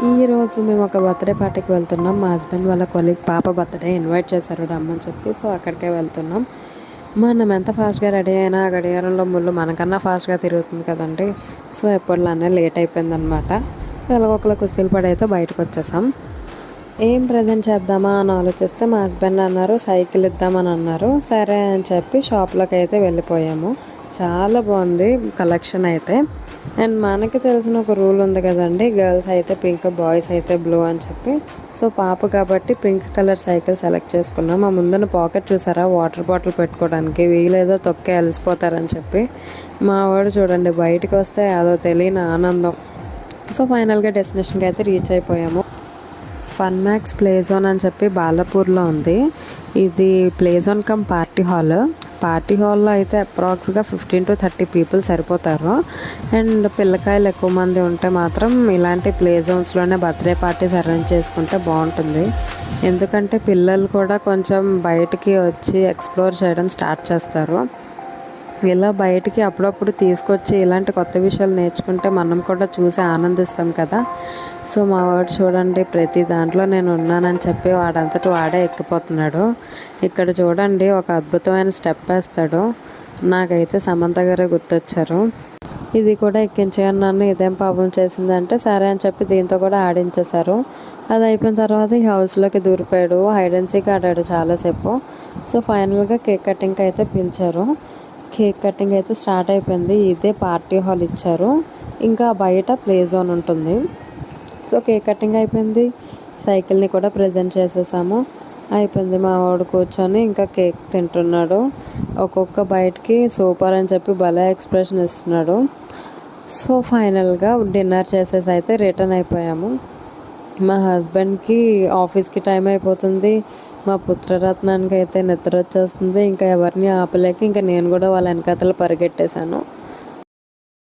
ఈరోజు మేము ఒక బర్త్డే పార్టీకి వెళ్తున్నాం. మా హస్బెండ్ వాళ్ళ కొలీగ్ పాప బర్త్డే ఇన్వైట్ చేశారు రమ్మని చెప్పి. సో అక్కడికే వెళ్తున్నాం. మనం ఎంత ఫాస్ట్గా రెడీ అయినా గడియారంలో ముళ్ళు మనకన్నా ఫాస్ట్గా తిరుగుతుంది కదండి. సో ఎప్పటిలానే లేట్ అయిపోయిందనమాట. సో ఎలాగొకలా కుస్తీలు పడైతే బయటకు వచ్చేసాం. ఏం ప్రజెంట్ చేద్దామా అని ఆలోచిస్తే మా హస్బెండ్ అన్నారు సైకిల్ ఇద్దామని అన్నారు. సరే అని చెప్పి షాప్లోకి అయితే వెళ్ళిపోయాము. చాలా బాగుంది కలెక్షన్ అయితే. అండ్ మనకి తెలిసిన ఒక రూల్ ఉంది కదండి, గర్ల్స్ అయితే పింక్, బాయ్స్ అయితే బ్లూ అని చెప్పి. సో పాప కాబట్టి పింక్ కలర్ సైకిల్ సెలెక్ట్ చేసుకున్నాం. మా ముందున్న పాకెట్ చూసారా, వాటర్ బాటిల్ పెట్టుకోవడానికి, వీలేదో తొక్కే అలసిపోతారని చెప్పి. మా వాడు చూడండి బయటకు వస్తే అదో తెలియని ఆనందం. సో ఫైనల్గా డెస్టినేషన్కి అయితే రీచ్ అయిపోయాము. ఫన్ మ్యాక్స్ ప్లే జోన్ అని చెప్పి బాలాపూర్లో ఉంది. ఇది ప్లే జోన్ కమ్ పార్టీ హాల్లో అయితే అప్రాక్స్గా 15 to 30 పీపుల్ సరిపోతారు. అండ్ పిల్లకాయలు ఎక్కువ మంది ఉంటే మాత్రం ఇలాంటి ప్లే జోన్స్లోనే బర్త్డే పార్టీస్ అరేంజ్ చేసుకుంటే బాగుంటుంది. ఎందుకంటే పిల్లలు కూడా కొంచెం బయటికి వచ్చి ఎక్స్ప్లోర్ చేయడం స్టార్ట్ చేస్తారు. ఇలా బయటికి అప్పుడప్పుడు తీసుకొచ్చి ఇలాంటి కొత్త విషయాలు నేర్చుకుంటే మనం కూడా చూసి ఆనందిస్తాం కదా. సో మా వాడు చూడండి ప్రతి దాంట్లో నేను ఉన్నానని చెప్పి వాడంతటి వాడే ఎక్కిపోతున్నాడు. ఇక్కడ చూడండి ఒక అద్భుతమైన స్టెప్ వేస్తాడు. నాకైతే సమంత గారే గుర్తొచ్చారు. ఇది కూడా ఎక్కించాను నన్ను, ఇదేం పాపం చేసిందంటే సరే అని చెప్పి దీంతో కూడా ఆడించేశారు. అది అయిపోయిన తర్వాత ఈ హౌస్లోకి దూరిపోయాడు, హైడ్ అండ్ సీక్ ఆడాడు చాలాసేపు. సో ఫైనల్గా కేక్ కటింగ్కి అయితే పిలిచారు. కేక్ కటింగ్ అయితే స్టార్ట్ అయిపోయింది. ఇదే పార్టీ హాల్ ఇచ్చారు, ఇంకా బయట ప్లే జోన్ ఉంటుంది. సో కేక్ కటింగ్ అయిపోయింది, సైకిల్ని కూడా ప్రజెంట్ చేసేసాము. అయిపోయింది. మా వాడు కూర్చొని ఇంకా కేక్ తింటున్నాడు. ఒక్కొక్క బయటికి సూపర్ అని చెప్పి భలే ఎక్స్ప్రెషన్ ఇస్తున్నాడు. సో ఫైనల్గా డిన్నర్ చేసేసి అయితే రిటర్న్ అయిపోయాము. మా హస్బెండ్కి ఆఫీస్కి టైం అయిపోతుంది. మా పుత్రరత్నానికి అయితే నిద్ర వచ్చేస్తుంది. ఇంకా ఎవరిని ఆపలేక ఇంకా నేను కూడా వాళ్ళ వెనకాతల పరిగెట్టేశాను.